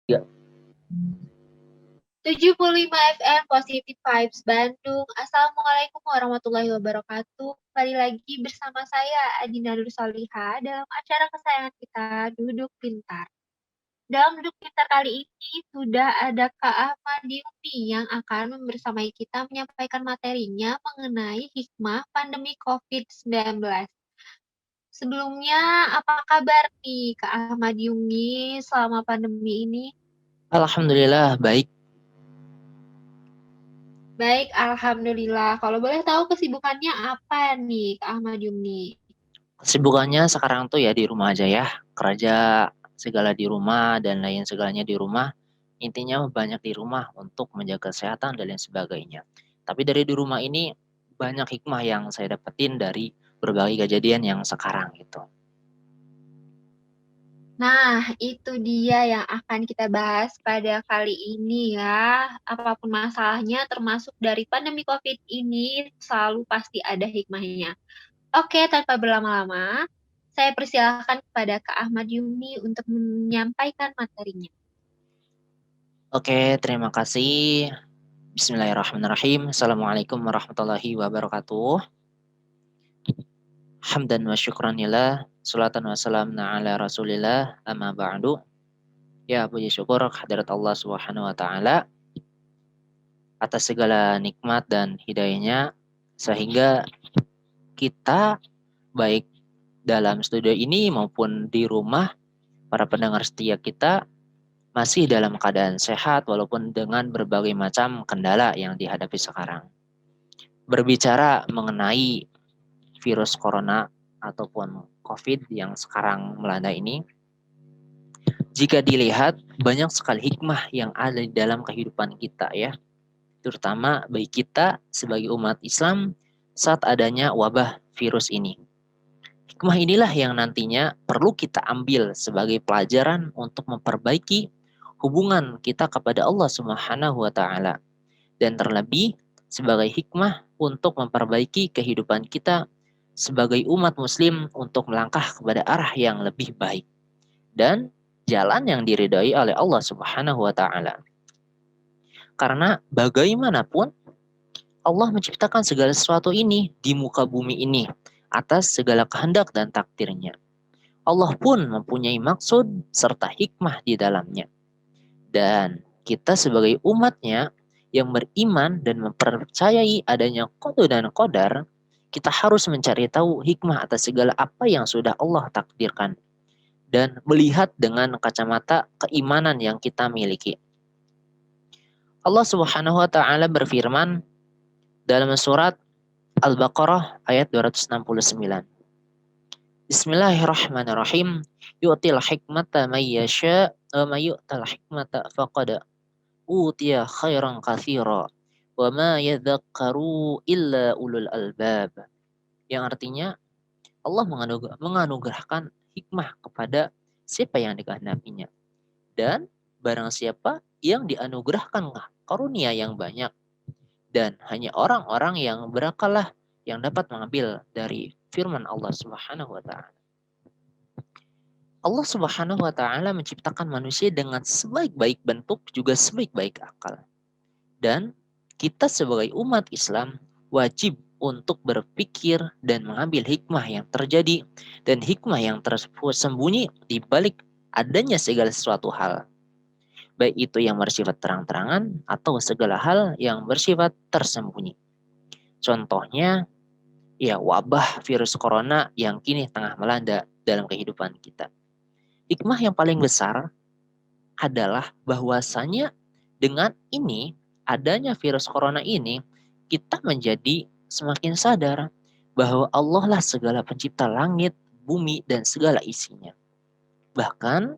Ya, 75 FM Positive Vibes Bandung. Assalamualaikum warahmatullahi wabarakatuh. Kembali lagi bersama saya Adina Nursalihah dalam acara kesayangan kita Duduk Pintar. Dalam Duduk Pintar kali ini sudah ada Kak Ahmad Yuni yang akan membersamai kita menyampaikan materinya mengenai hikmah pandemi COVID-19. Sebelumnya, apa kabar nih Kak Ahmad Yuni selama pandemi ini? alhamdulillah baik. Baik, Alhamdulillah. Kalau boleh tahu kesibukannya apa nih, Kak Ahmad Yumni? Kesibukannya sekarang tuh ya di rumah aja ya. Kerja segala di rumah dan lain segalanya di rumah. Intinya banyak di rumah untuk menjaga kesehatan dan lain sebagainya. Tapi dari di rumah ini banyak hikmah yang saya dapetin dari berbagai kejadian yang sekarang gitu. Nah, itu dia yang akan kita bahas pada kali ini ya. Apapun masalahnya, termasuk dari pandemi COVID ini, selalu pasti ada hikmahnya. Oke, tanpa berlama-lama, saya persilahkan kepada Kak Ahmad Yumni untuk menyampaikan materinya. Oke, terima kasih. Bismillahirrahmanirrahim. Assalamualaikum warahmatullahi wabarakatuh. Hamdan wa syukranillah. Salatan wa salam ala rasulillah. Amma ba'du. Ya, puji syukur kehadirat Allah Subhanahu wa taala atas segala nikmat dan hidayahnya sehingga kita baik dalam studio ini maupun di rumah para pendengar setia kita masih dalam keadaan sehat walaupun dengan berbagai macam kendala yang dihadapi sekarang. Berbicara mengenai virus corona ataupun COVID yang sekarang melanda ini, jika dilihat banyak sekali hikmah yang ada di dalam kehidupan kita ya, terutama bagi kita sebagai umat Islam saat adanya wabah virus ini. Hikmah inilah yang nantinya perlu kita ambil sebagai pelajaran untuk memperbaiki hubungan kita kepada Allah Subhanahu wa taala dan terlebih sebagai hikmah untuk memperbaiki kehidupan kita sebagai umat muslim untuk melangkah kepada arah yang lebih baik dan jalan yang diridhai oleh Allah Subhanahu wa taala. Karena bagaimanapun Allah menciptakan segala sesuatu ini di muka bumi ini atas segala kehendak dan takdirnya. Allah pun mempunyai maksud serta hikmah di dalamnya. Dan kita sebagai umatnya yang beriman dan mempercayai adanya qada dan qadar, kita harus mencari tahu hikmah atas segala apa yang sudah Allah takdirkan dan melihat dengan kacamata keimanan yang kita miliki. Allah Subhanahu wa taala berfirman dalam surat Al-Baqarah ayat 269. Bismillahirrahmanirrahim. Yu'til hikmata may yasha wa may yu'tal hikmata faqad utiya khairan katsira wa ma yadhakkaru illa ulul albab. Yang artinya Allah menganugerahkan hikmah kepada siapa yang dikehendakinya. Dan barang siapa yang dianugerahkan karunia yang banyak dan hanya orang-orang yang berakallah yang dapat mengambil dari firman Allah Subhanahu wa taala. Allah Subhanahu wa taala menciptakan manusia dengan sebaik-baik bentuk juga sebaik-baik akal. Dan kita sebagai umat Islam wajib untuk berpikir dan mengambil hikmah yang terjadi dan hikmah yang tersembunyi di balik adanya segala sesuatu hal. Baik itu yang bersifat terang-terangan atau segala hal yang bersifat tersembunyi. Contohnya, ya wabah virus corona yang kini tengah melanda dalam kehidupan kita. Hikmah yang paling besar adalah bahwasanya dengan ini, adanya virus corona ini, kita menjadi semakin sadar bahwa Allah lah segala pencipta langit, bumi, dan segala isinya. Bahkan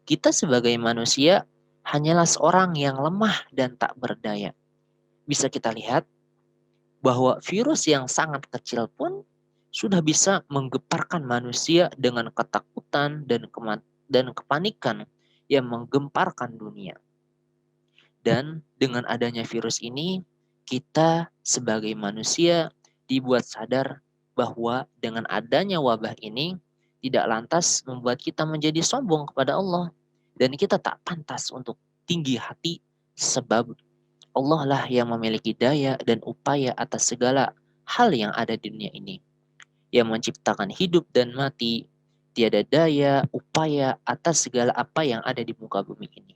kita sebagai manusia hanyalah seorang yang lemah dan tak berdaya. Bisa kita lihat bahwa virus yang sangat kecil pun sudah bisa menggeparkan manusia dengan ketakutan dan kepanikan yang menggemparkan dunia. Dan dengan adanya virus ini, kita sebagai manusia dibuat sadar bahwa dengan adanya wabah ini tidak lantas membuat kita menjadi sombong kepada Allah Dan kita tak pantas untuk tinggi hati sebab Allah lah yang memiliki daya dan upaya atas segala hal yang ada di dunia ini. Yang menciptakan hidup dan mati, tiada daya, upaya atas segala apa yang ada di muka bumi ini.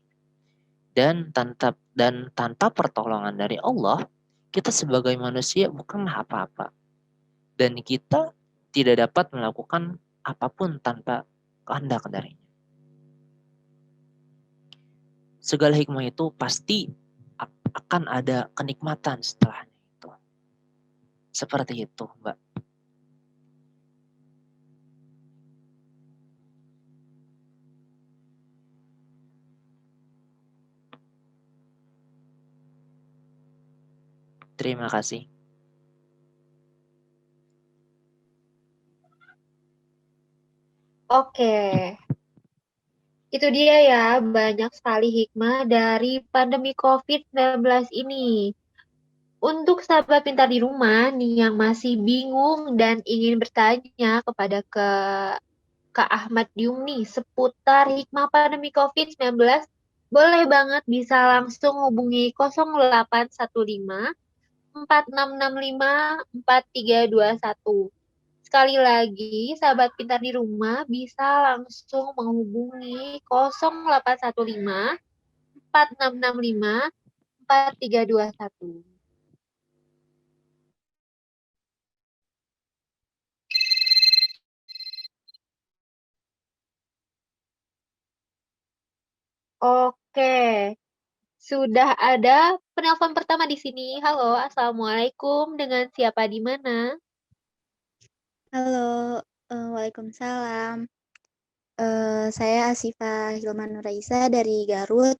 Dan tanpa pertolongan dari Allah, kita sebagai manusia bukanlah apa-apa. Dan kita tidak dapat melakukan apapun tanpa kehendak darinya. Segala hikmah itu pasti akan ada kenikmatan setelahnya itu. Seperti itu, Mbak. Terima kasih. Oke, itu dia ya, banyak sekali hikmah dari pandemi COVID-19 ini. Untuk sahabat pintar di rumah nih yang masih bingung dan ingin bertanya kepada Kak Ahmad Yumni seputar hikmah pandemi COVID-19, boleh banget bisa langsung hubungi 0815 4665 4321. Sekali lagi, sahabat pintar di rumah bisa langsung menghubungi 0815 4665 4321. Oke, sudah ada penelpon pertama di sini. Halo, Assalamualaikum. Dengan siapa di mana? Halo, waalaikumsalam. Saya Asifah Hilman Nuraisa dari Garut.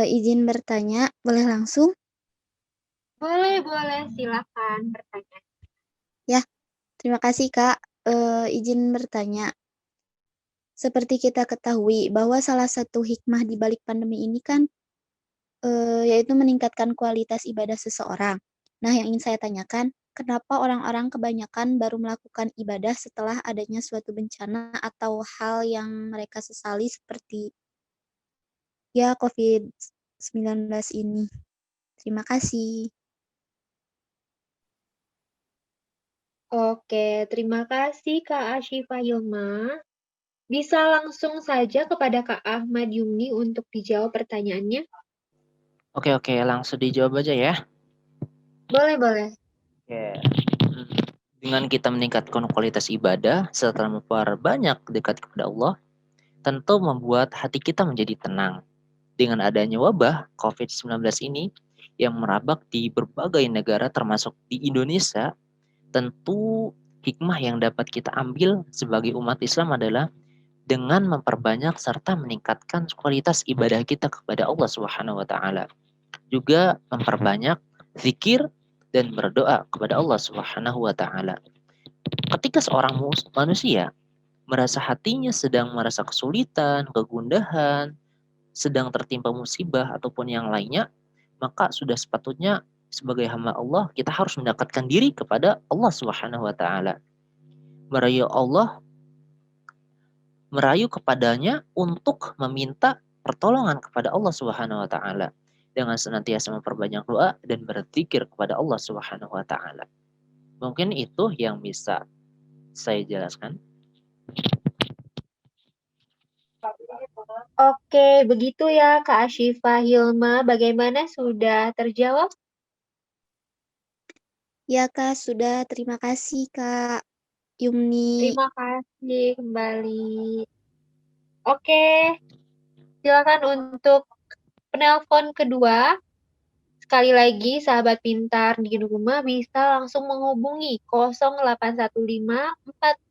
Izin bertanya, boleh langsung? Boleh, silakan bertanya. Ya, terima kasih Kak. Izin bertanya. Seperti kita ketahui bahwa salah satu hikmah di balik pandemi ini kan yaitu meningkatkan kualitas ibadah seseorang. Nah, yang ingin saya tanyakan, kenapa orang-orang kebanyakan baru melakukan ibadah setelah adanya suatu bencana atau hal yang mereka sesali seperti ya COVID-19 ini? Terima kasih. Oke, terima kasih Kak Ashifa Hilma. Bisa langsung saja kepada Kak Ahmad Yumni untuk dijawab pertanyaannya? Oke, langsung dijawab aja ya. Boleh. Oke. Dengan kita meningkatkan kualitas ibadah serta memperbanyak dekat kepada Allah, tentu membuat hati kita menjadi tenang. Dengan adanya wabah COVID-19 ini yang merabak di berbagai negara termasuk di Indonesia, tentu hikmah yang dapat kita ambil sebagai umat Islam adalah dengan memperbanyak serta meningkatkan kualitas ibadah kita kepada Allah Subhanahu wa taala. Juga memperbanyak zikir dan berdoa kepada Allah Subhanahu wa taala. Ketika seorang manusia merasa hatinya sedang merasa kesulitan, kegundahan, sedang tertimpa musibah ataupun yang lainnya, maka sudah sepatutnya sebagai hamba Allah kita harus mendekatkan diri kepada Allah Subhanahu wa taala. Merayu kepadanya untuk meminta pertolongan kepada Allah Subhanahu wa taala dengan senantiasa memperbanyak doa dan berzikir kepada Allah Subhanahu wa taala. Mungkin itu yang bisa saya jelaskan. Oke, begitu ya Kak Ashifa Hilma. Bagaimana, sudah terjawab? Ya Kak, sudah. Terima kasih Kak Yumni. Terima kasih kembali. Oke, silakan untuk penelpon kedua. Sekali lagi, sahabat pintar di rumah bisa langsung menghubungi 0815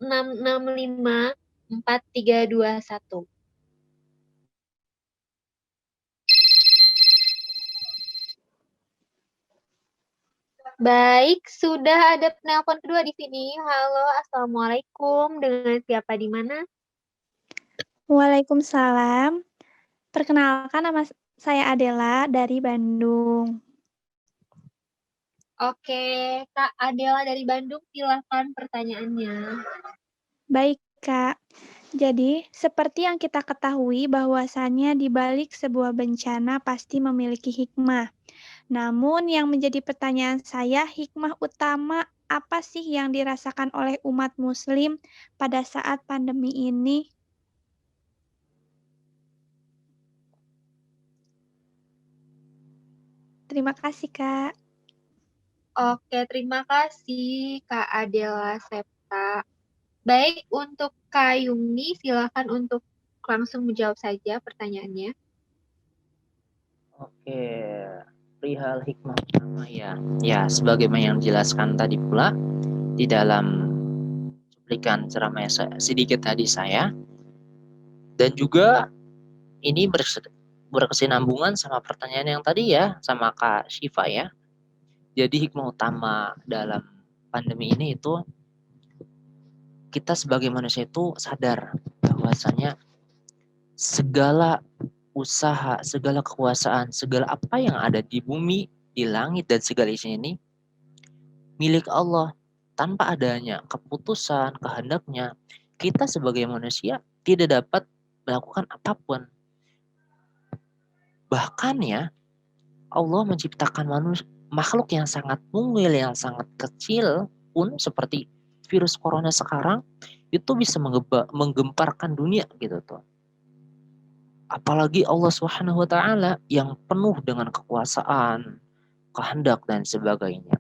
4665 4321. Baik, sudah ada penelpon kedua di sini. Halo, Assalamualaikum. Dengan siapa di mana? Waalaikumsalam. Perkenalkan, nama saya Adela dari Bandung. Oke, Kak Adela dari Bandung, silakan pertanyaannya. Baik, Kak. Jadi, seperti yang kita ketahui bahwasannya di balik sebuah bencana pasti memiliki hikmah. Namun yang menjadi pertanyaan saya, hikmah utama apa sih yang dirasakan oleh umat muslim pada saat pandemi ini? Terima kasih, Kak. Oke, terima kasih Kak Adela Septa. Baik, untuk Kak Yumi, silakan untuk langsung menjawab saja pertanyaannya. Oke, perihal hikmah pertama ya. Ya, sebagaimana yang dijelaskan tadi pula di dalam cuplikan ceramah sedikit tadi saya, dan juga ini berkesinambungan sama pertanyaan yang tadi ya, sama Kak Syifa ya. Jadi hikmah utama dalam pandemi ini itu kita sebagai manusia itu sadar bahwasanya segala usaha, segala kekuasaan, segala apa yang ada di bumi, di langit dan segala isinya ini milik Allah. Tanpa adanya keputusan, kehendaknya, kita sebagai manusia tidak dapat melakukan apapun. Bahkan ya, Allah menciptakan makhluk yang sangat mungil, yang sangat kecil pun seperti virus corona sekarang itu bisa menggemparkan dunia gitu tuh. Apalagi Allah Subhanahu wa taala yang penuh dengan kekuasaan, kehendak dan sebagainya.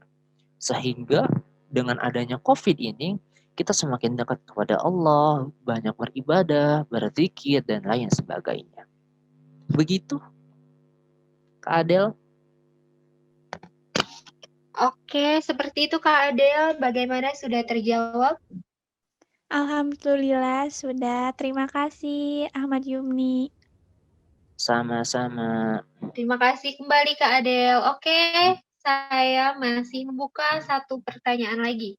Sehingga dengan adanya Covid ini kita semakin dekat kepada Allah, banyak beribadah, berzikir dan lain sebagainya. Begitu, Kak Adel. Oke, seperti itu Kak Adel. Bagaimana, sudah terjawab? Alhamdulillah sudah. Terima kasih Ahmad Yumni. Sama-sama. Terima kasih kembali Kak Adel. Oke, saya masih membuka satu pertanyaan lagi.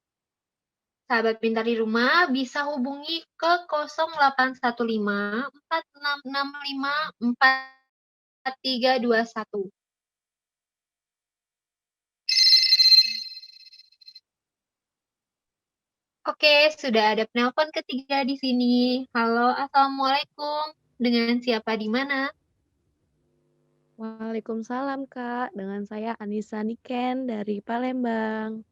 Sahabat pintar di rumah bisa hubungi ke 0815 4665 4321. Oke, sudah ada penelpon ketiga di sini. Halo, Assalamualaikum. Dengan siapa di mana? Waalaikumsalam Kak, dengan saya Anissa Niken dari Palembang.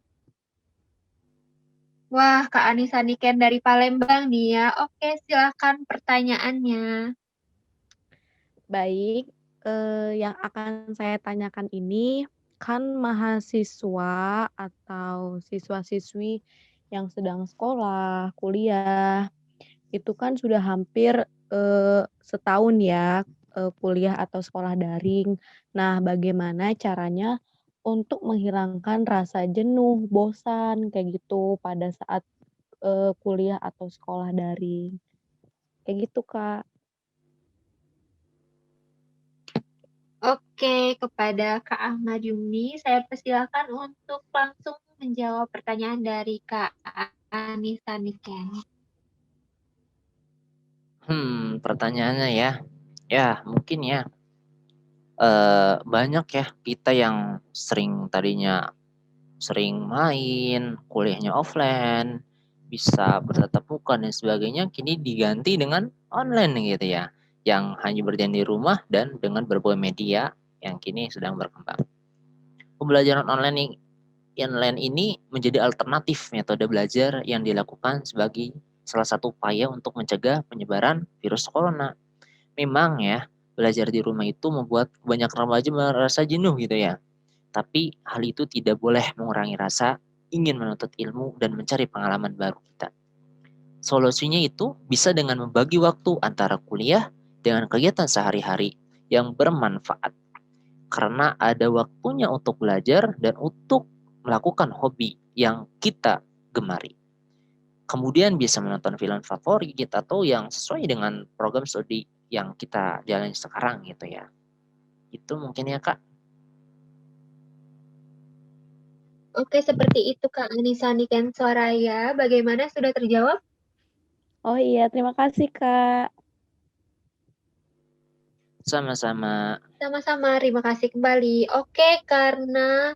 Wah, Kak Anissa Niken dari Palembang nih ya. Oke, silakan pertanyaannya. Baik, yang akan saya tanyakan ini kan mahasiswa atau siswa-siswi yang sedang sekolah, kuliah, itu kan sudah hampir, setahun ya, kuliah atau sekolah daring. Nah, bagaimana caranya untuk menghilangkan rasa jenuh, bosan, kayak gitu pada saat, kuliah atau sekolah daring? Kayak gitu, Kak. Oke, kepada Kak Ahmad Yumni, saya persilakan untuk langsung menjawab pertanyaan dari Kak Anissa Niken. Pertanyaannya ya. Ya, mungkin ya. Banyak ya kita yang sering main, kuliahnya offline, bisa bertatap muka dan sebagainya, kini diganti dengan online gitu ya, yang hanya berdiam di rumah dan dengan berbagai media yang kini sedang berkembang. Pembelajaran online ini menjadi alternatif metode belajar yang dilakukan sebagai salah satu upaya untuk mencegah penyebaran virus corona. Memang ya, belajar di rumah itu membuat banyak remaja merasa jenuh gitu ya. Tapi hal itu tidak boleh mengurangi rasa ingin menuntut ilmu dan mencari pengalaman baru kita. Solusinya itu bisa dengan membagi waktu antara kuliah dengan kegiatan sehari-hari yang bermanfaat. Karena ada waktunya untuk belajar dan untuk melakukan hobi yang kita gemari. Kemudian bisa menonton film favorit atau yang sesuai dengan program studi yang kita jalani sekarang gitu ya. Itu mungkin ya Kak. Oke, seperti itu Kak Anissa Niken Soraya. Bagaimana, sudah terjawab? Oh iya, terima kasih, Kak. Sama-sama. Sama-sama, terima kasih kembali. Oke, karena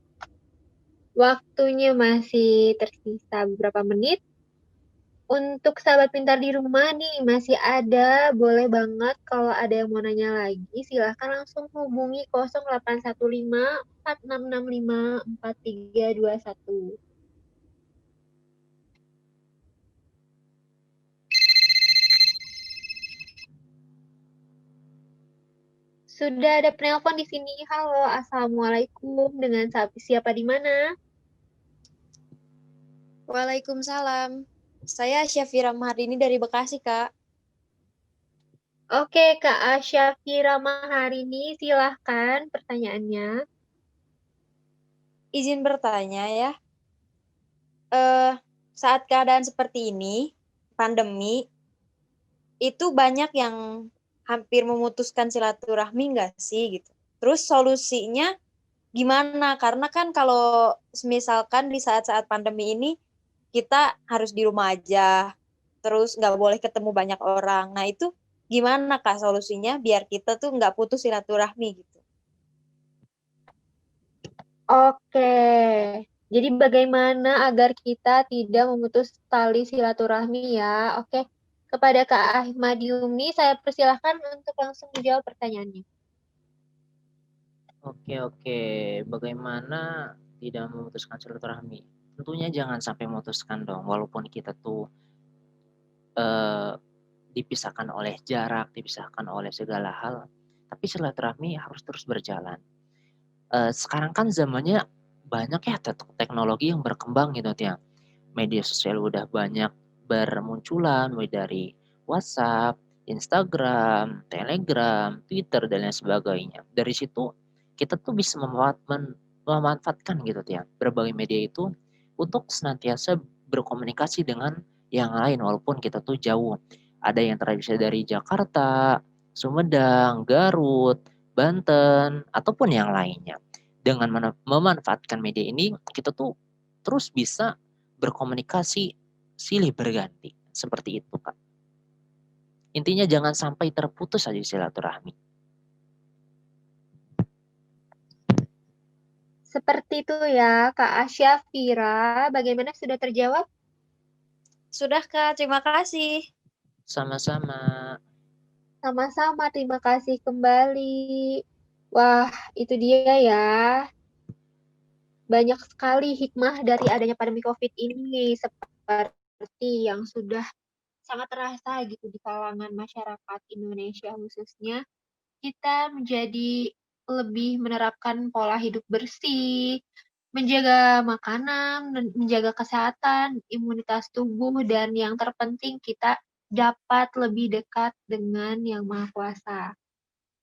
waktunya masih tersisa beberapa menit, Untuk sahabat pintar di rumah nih, masih ada, boleh banget kalau ada yang mau nanya lagi, silahkan langsung hubungi 0815 4665 4321. Sudah ada penelpon di sini. Halo, Assalamualaikum. Dengan siapa di mana? Waalaikumsalam. Saya Syafira Maharini dari Bekasi, Kak. Oke, Kak Asyafira Maharini, silahkan pertanyaannya. Izin bertanya ya. Saat keadaan seperti ini, pandemi, itu banyak yang hampir memutuskan silaturahmi nggak sih gitu. Terus solusinya gimana? Karena kan kalau misalkan di saat-saat pandemi ini kita harus di rumah aja, terus nggak boleh ketemu banyak orang. Nah itu gimana Kak solusinya biar kita tuh nggak putus silaturahmi gitu? Oke, jadi bagaimana agar kita tidak memutus tali silaturahmi ya? Oke, kepada Kak Ahmad Yumi, saya persilahkan untuk langsung menjawab pertanyaannya. Oke, bagaimana tidak memutuskan silaturahmi? Tentunya jangan sampai memutuskan dong, walaupun kita tuh dipisahkan oleh jarak, dipisahkan oleh segala hal, tapi silaturahmi harus terus berjalan. Sekarang kan zamannya banyak ya teknologi yang berkembang gitu ya. Media sosial udah banyak bermunculan, mulai dari WhatsApp, Instagram, Telegram, Twitter dan lain sebagainya. Dari situ kita tuh bisa memanfaatkan gitu ya berbagai media itu untuk senantiasa berkomunikasi dengan yang lain walaupun kita tuh jauh. Ada yang terbisa dari Jakarta, Sumedang, Garut, Banten, ataupun yang lainnya. Dengan memanfaatkan media ini, kita tuh terus bisa berkomunikasi silih berganti. Seperti itu, Kak. Intinya jangan sampai terputus aja silaturahmi. Seperti itu ya, Kak Asyafira. Bagaimana, sudah terjawab? Sudah Kak, terima kasih. Sama-sama. Sama-sama, terima kasih kembali. Wah, itu dia ya. Banyak sekali hikmah dari adanya pandemi COVID ini, seperti yang sudah sangat terasa gitu di kalangan masyarakat Indonesia khususnya. Kita menjadi lebih menerapkan pola hidup bersih, menjaga makanan, menjaga kesehatan, imunitas tubuh, dan yang terpenting kita dapat lebih dekat dengan Yang Maha Kuasa.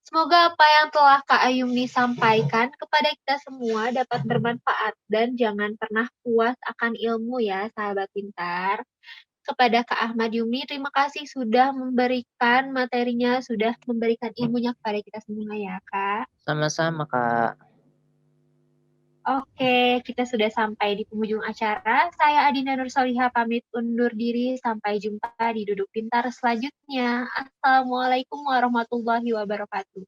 Semoga apa yang telah Kak Ayumi sampaikan kepada kita semua dapat bermanfaat dan jangan pernah puas akan ilmu ya, sahabat pintar. Kepada Kak Ahmad Yumi, terima kasih sudah memberikan materinya, sudah memberikan ilmunya kepada kita semua ya, Kak. Sama-sama, Kak. Oke, kita sudah sampai di penghujung acara. Saya Adina Nursolihah pamit undur diri. Sampai jumpa di Duduk Pintar selanjutnya. Assalamualaikum warahmatullahi wabarakatuh.